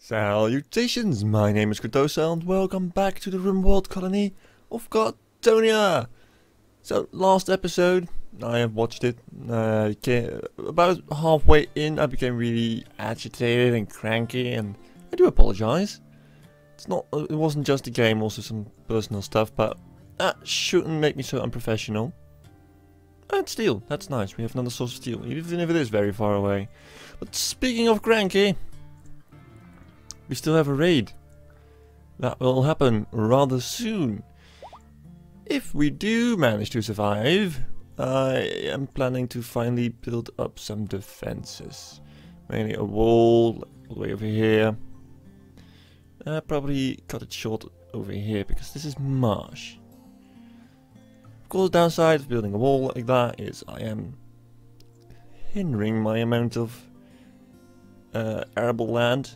Salutations, my name is Kartosael and welcome back to the Rimworld colony of Kartosael. So, last episode, I have watched it, about halfway in I became really agitated and cranky, and I do apologize. It wasn't just the game, also some personal stuff, but that shouldn't make me so unprofessional. And steel, that's nice, we have another source of steel, even if it is very far away. But speaking of cranky, we still have a raid. That will happen rather soon. If we do manage to survive, I am planning to finally build up some defenses. Mainly a wall all the way over here. Probably cut it short over here because this is marsh. Of course, the downside of building a wall like that is I am hindering my amount of arable land.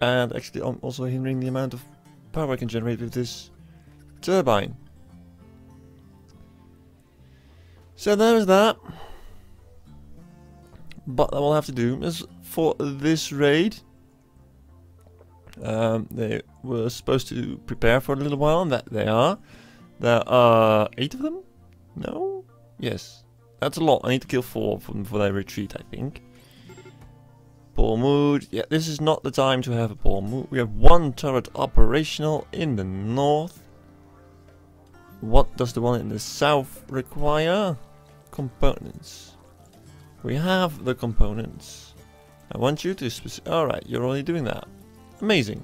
And actually I'm also hindering the amount of power I can generate with this turbine. So there's that. But I will have to do is for this raid. They were supposed to prepare for a little while, and that they are. There are 8 of them? No? Yes. That's a lot. I need to kill 4 of them for their retreat, I think. Ball mood. Yeah, this is not the time to have a ball mood. We have 1 turret operational in the north. What does the one in the south require? Components. We have the components. I want you to alright, you're already doing that. Amazing.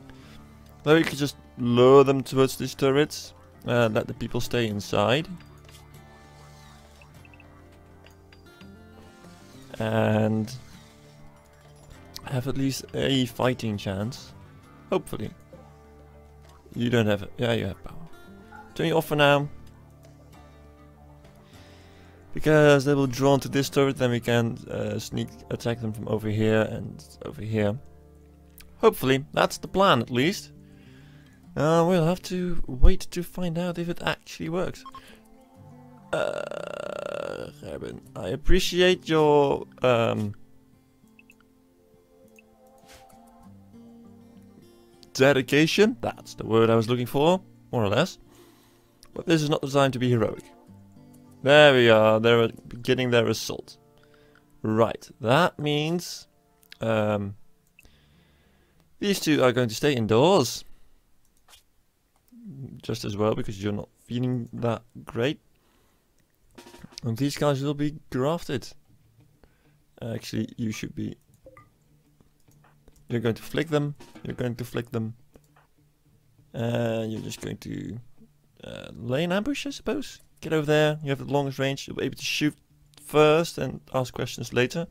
Now you can just lure them towards these turrets. Let the people stay inside. And have at least a fighting chance. Hopefully. You don't have it. Yeah, you have power. Turn you off for now. Because they will draw into this turret, then we can sneak attack them from over here and over here. Hopefully, that's the plan at least. We'll have to wait to find out if it actually works. Gerben, I appreciate your dedication, that's the word I was looking for, more or less. But this is not the time to be heroic. There we are, they're beginning their assault. Right, that means these 2 are going to stay indoors. Just as well, because you're not feeling that great. And these guys will be grafted. Actually, you should be... You're going to flick them. You're going to flick them. You're just going to lay an ambush, I suppose. Get over there. You have the longest range. You'll be able to shoot first and ask questions later.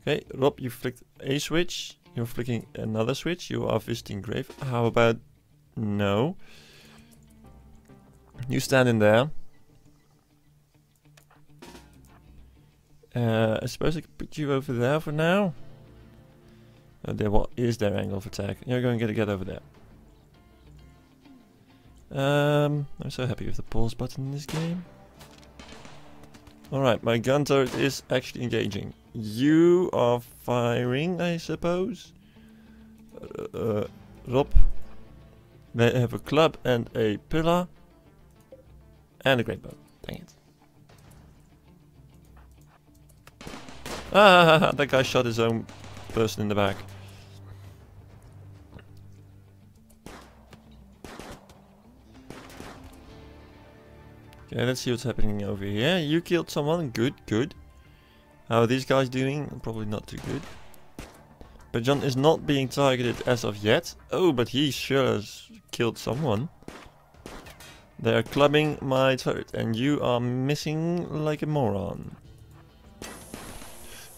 Okay, Rob, you flicked a switch. You're flicking another switch. You are visiting grave. How about no? You stand in there. I suppose I could put you over there for now. What is their angle of attack? You're going to get over there. I'm so happy with the pause button in this game. Alright, my gun turret is actually engaging. You are firing, I suppose. Rob. They have a club and a pillar. And a great bow. Dang it. Ah, that guy shot his own person in the back. Okay, let's see what's happening over here. You killed someone. Good, good. How are these guys doing? Probably not too good. But John is not being targeted as of yet. Oh, but he sure has killed someone. They are clubbing my turret and you are missing like a moron.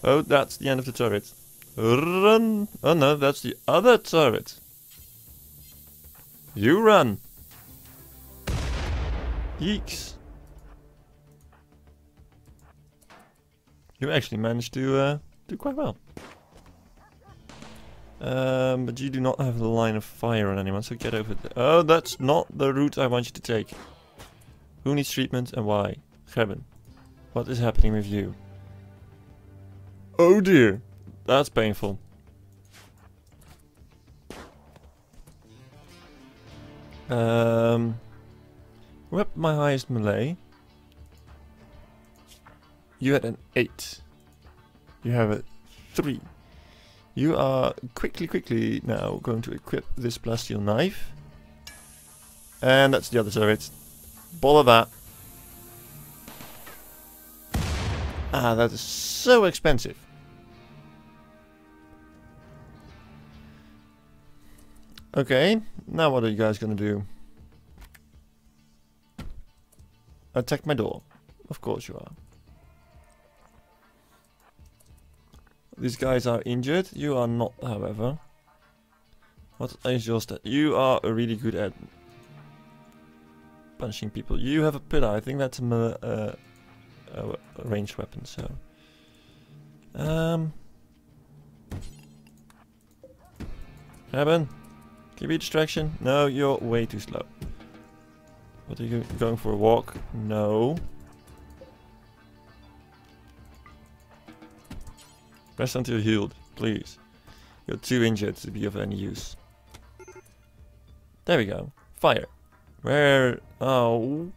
Oh, that's the end of the turret. Run! Oh no, that's the other turret. You run! Yeeks! You actually managed to do quite well. But you do not have the line of fire on anyone, so get over there. Oh, that's not the route I want you to take. Who needs treatment and why? Gerben, what is happening with you? Oh dear. That's painful. Who had my highest melee? You had an 8. You have a 3. You are quickly now going to equip this plasteel knife. And that's the other turret. Bother that. Ah, that is so expensive. Okay, now what are you guys gonna do? Attack my door. Of course you are. These guys are injured. You are not, however. What is your stat? You are really good at punching people. You have a pillar. I think that's a ranged weapon. So, Cabin, give me a distraction. No, you're way too slow. What are you going for a walk? No. Rest until you're healed, please. You're too injured to be of any use. There we go. Fire. Where? Oh.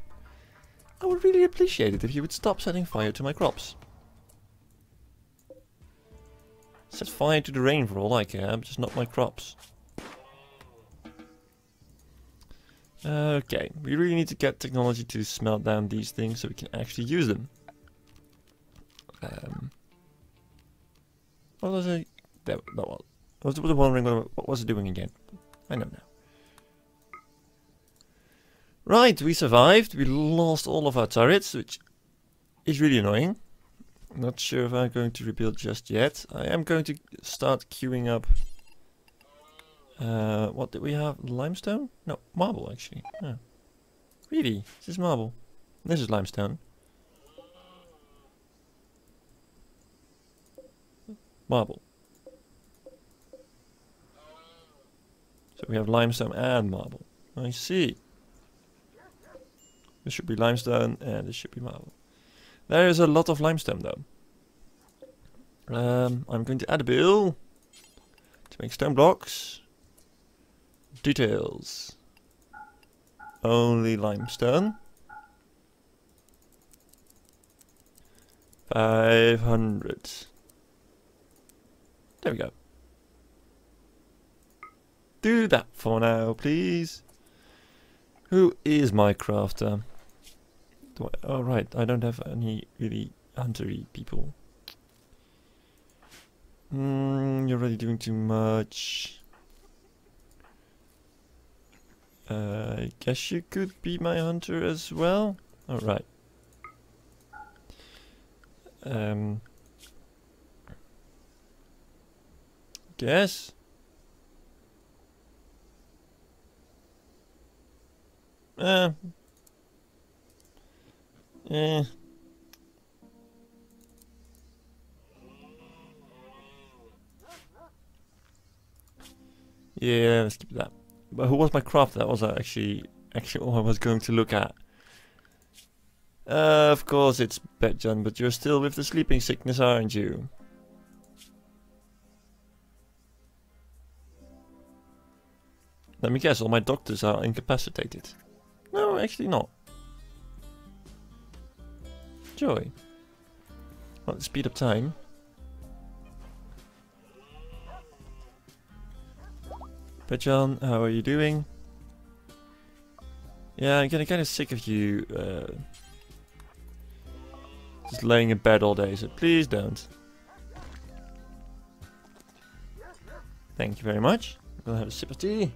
I would really appreciate it if you would stop setting fire to my crops. Set fire to the rain for all I care, but just not my crops. Okay, we really need to get technology to smelt down these things so we can actually use them. What was I? That was. I was wondering what was it doing again. I don't know. Right, we survived. We lost all of our turrets, which is really annoying. Not sure if I'm going to rebuild just yet. I am going to start queuing up. What did we have? Limestone? No, marble actually. Oh. Really? This is marble. This is limestone. Marble. So we have limestone and marble. I see. This should be limestone and this should be marble. There is a lot of limestone though. I'm going to add a bill to make stone blocks. Details. Only limestone. 500. There we go. Do that for now, please. Who is my crafter? Oh right, I don't have any really huntery people. You're already doing too much. I guess you could be my hunter as well. Alright. Guess. Yeah. Yeah, let's keep that. But who was my craft? That was actually all I was going to look at. Of course it's Betjan, but you're still with the sleeping sickness, aren't you? Let me guess, all my doctors are incapacitated. No, actually not. Joy. Well, to speed up time. Betjan, how are you doing? Yeah, I'm getting kind of sick of you just laying in bed all day, so please don't. Thank you very much. I'm gonna have a sip of tea.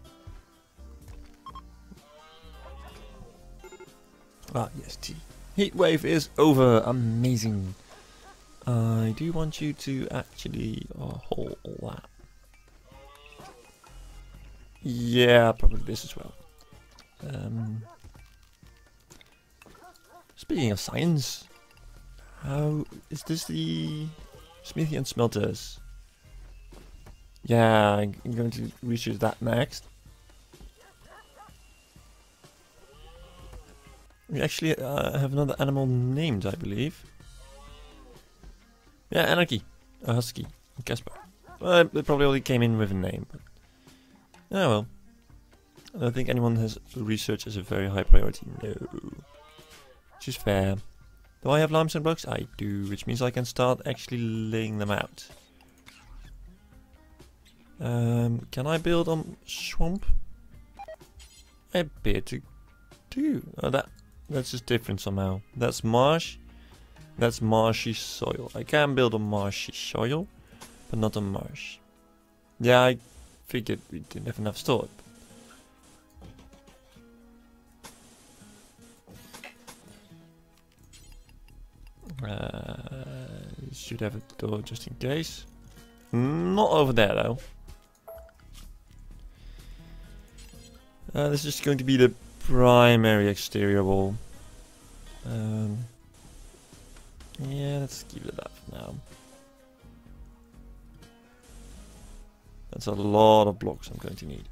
Ah, yes, tea. Heatwave is over. Amazing. I do want you to actually hold all that. Yeah, probably this as well. Speaking of science, how is this the smithy and smelters? Yeah, I'm going to research that next. We actually have another animal named, I believe. Yeah, Anarchy, a husky, Casper. Well, it probably only came in with a name. But oh well. I don't think anyone has research as a very high priority. No. Which is fair. Do I have limestone blocks? I do, which means I can start actually laying them out. Can I build on swamp? I appear to do. Oh, that's just different somehow. That's marsh. That's marshy soil. I can build on marshy soil, but not on marsh. Yeah, I figured we didn't have enough stored. Should have a door just in case. Not over there though. This is going to be the primary exterior wall. Yeah, let's keep it that for now. That's a lot of blocks I'm going to need.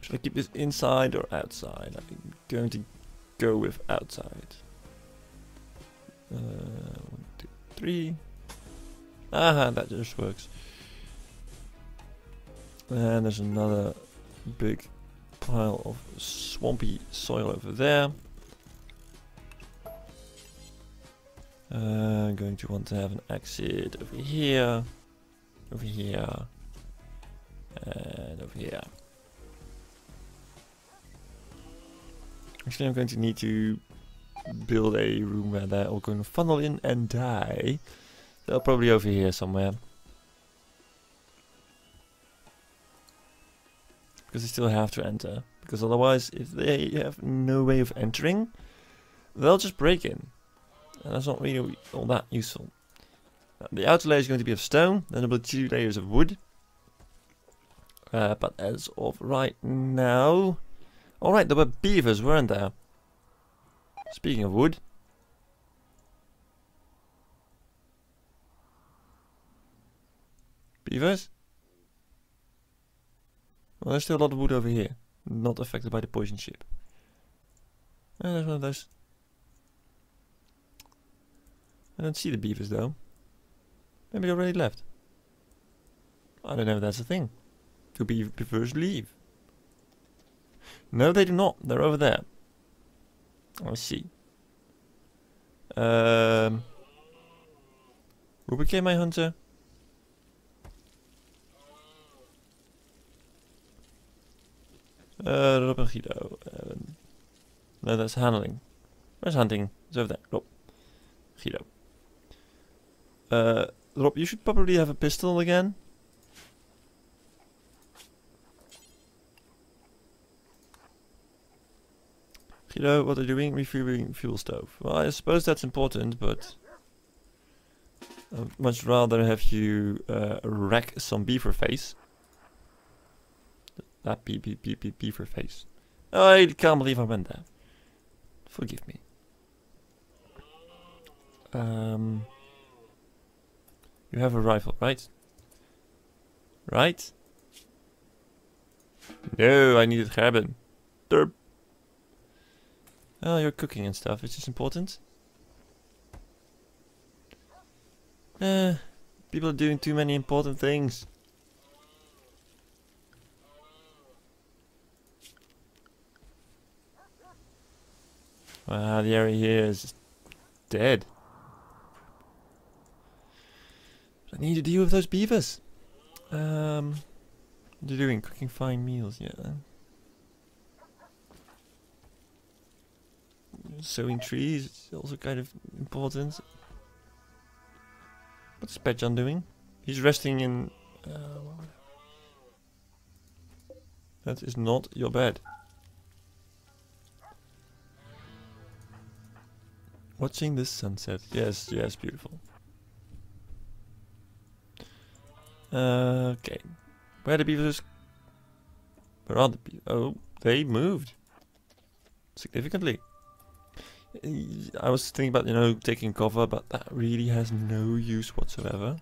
Should I keep this inside or outside? I'm going to go with outside. 1, 2, 3. Aha, that just works. And there's another big pile of swampy soil over there. I'm going to want to have an exit over here, and over here. Actually, I'm going to need to build a room where they're all going to funnel in and die. They're probably over here somewhere. Because they still have to enter. Because otherwise, if they have no way of entering, they'll just break in. And that's not really all that useful. The outer layer is going to be of stone, then there'll be 2 layers of wood. But as of right now... Alright, there were beavers, weren't there? Speaking of wood. Beavers? Well, there's still a lot of wood over here. Not affected by the poison ship. And there's one of those. I don't see the beavers though. Maybe they already left. I don't know if that's a thing. Do beavers leave? No, they do not. They're over there. I see. Who became my hunter? Rob and Guido. No, that's handling. Where's hunting? It's over there. Rob. Guido. Rob, you should probably have a pistol again. Guido, what are you doing? Refueling fuel stove. Well, I suppose that's important, but I'd much rather have you wreck some beaver face. That beaver face. I can't believe I went there. Forgive me. You have a rifle, right? Right? No, I needed carbon. Derp. Oh, you're cooking and stuff. Is this important? People are doing too many important things. Wow, the area here is just dead. I need to deal with those beavers. What are you doing? Cooking fine meals, yeah. Sowing trees is also kind of important. What's Petjan doing? He's resting in... that is not your bed. Watching the sunset. Yes, yes, beautiful. Okay. Where are the beavers? Where are the beavers? Oh, they moved. Significantly. I was thinking about, you know, taking cover, but that really has no use whatsoever.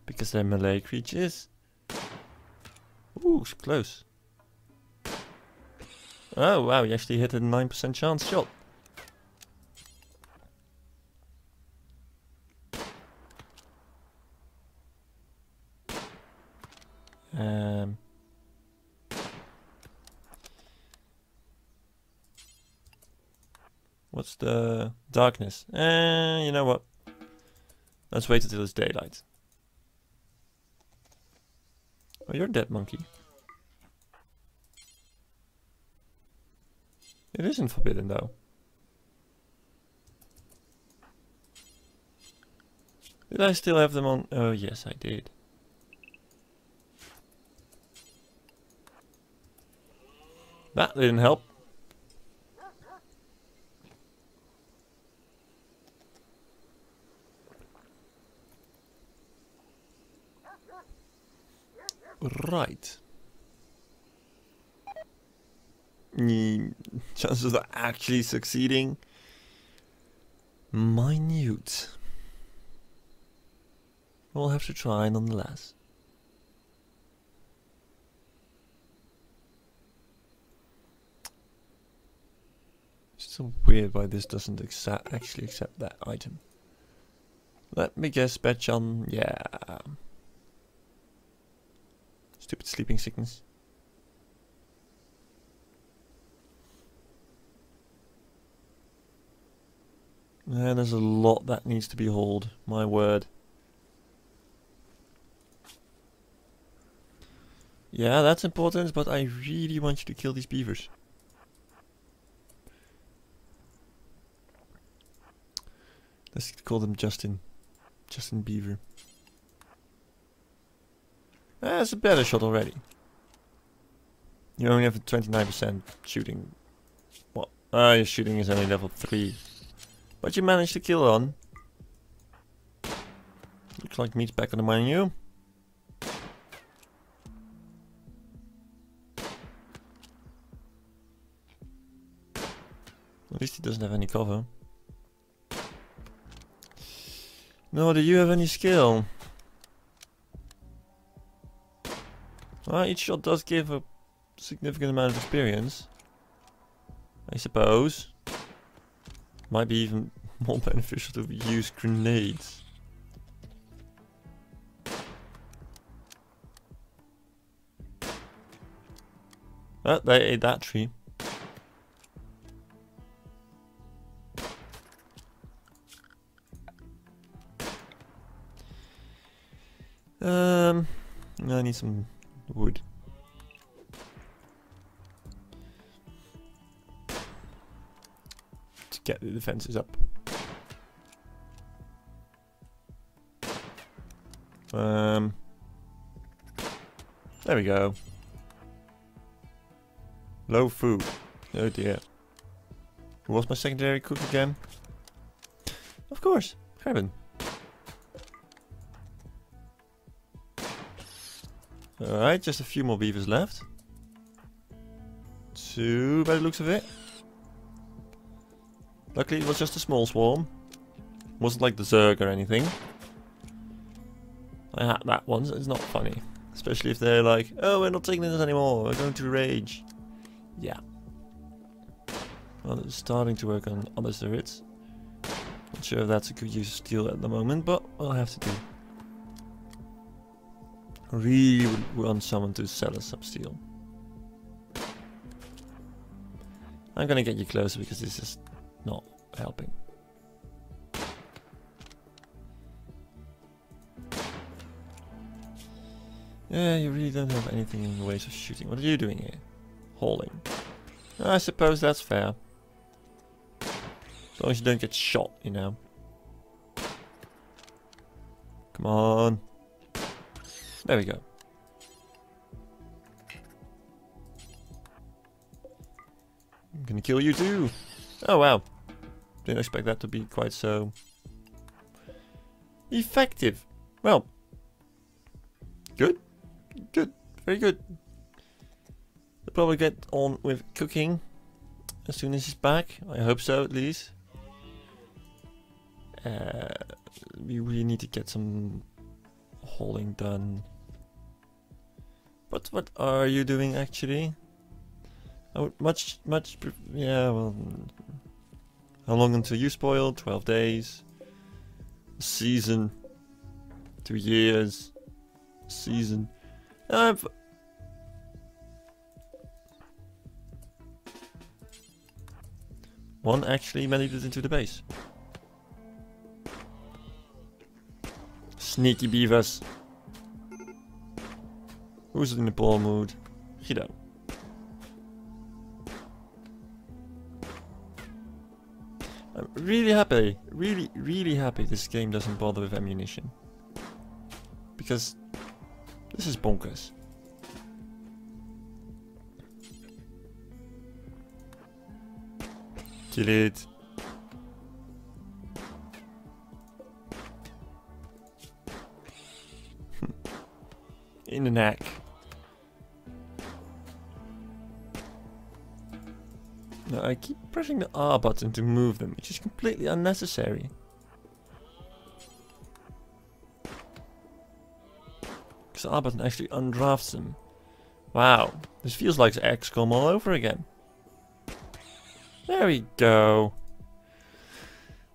Because they're melee creatures. Ooh, it's close. Oh, wow, he actually hit a 9% chance shot. What's the darkness? You know what? Let's wait until it's daylight. Oh, you're a dead monkey. It isn't forbidden though. Did I still have them on? Oh yes, I did. That didn't help. Right. Chances of actually succeeding? Minute. We'll have to try nonetheless. It's so weird why this doesn't actually accept that item. Let me guess, Betchan, yeah. Stupid sleeping sickness. Yeah, there's a lot that needs to be hauled, my word. Yeah, that's important, but I really want you to kill these beavers. Let's call them Justin. Justin Beaver. That's a better shot already. You only have a 29% shooting. What? Your shooting is only level 3. But you managed to kill on. Looks like meat's back on the menu. At least he doesn't have any cover. No, do you have any skill? Well, each shot does give a significant amount of experience, I suppose. Might be even more beneficial to use grenades. Oh, they ate that tree. I need some wood. To get the defenses up. There we go. Low food. Oh dear. Who was my secondary cook again? Of course, Carbon. Alright, just a few more beavers left. 2 by the looks of it. Luckily it was just a small swarm. Wasn't like the Zerg or anything. I had that once, it's not funny. Especially if they're like, oh, we're not taking this anymore, we're going to rage. Yeah. Well, it's starting to work on other turrets. Not sure if that's a good use of steel at the moment, but we'll have to do. Really would want someone to sell us some steel. I'm gonna get you closer because this is not helping. Yeah, you really don't have anything in the ways of shooting. What are you doing here? Hauling. I suppose that's fair. As long as you don't get shot, you know. Come on. There we go. I'm gonna kill you too. Oh wow. Didn't expect that to be quite so effective. Well. Good. Good. Very good. We'll probably get on with cooking as soon as he's back. I hope so, at least. We really need to get some hauling done. But what are you doing actually? I would yeah, well, how long until you spoil? 12 days. A season. 2 years. A season. One actually made it into the base. Sneaky beavers. Who's in the ball mood? Guido. I'm really happy, really happy this game doesn't bother with ammunition. Because this is bonkers. Kill it. In the neck. No, I keep pressing the R button to move them, which is completely unnecessary. Because the R button actually undrafts them. Wow, this feels like XCOM all over again. There we go.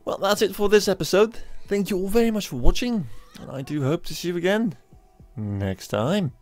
Well, that's it for this episode. Thank you all very much for watching, and I do hope to see you again next time.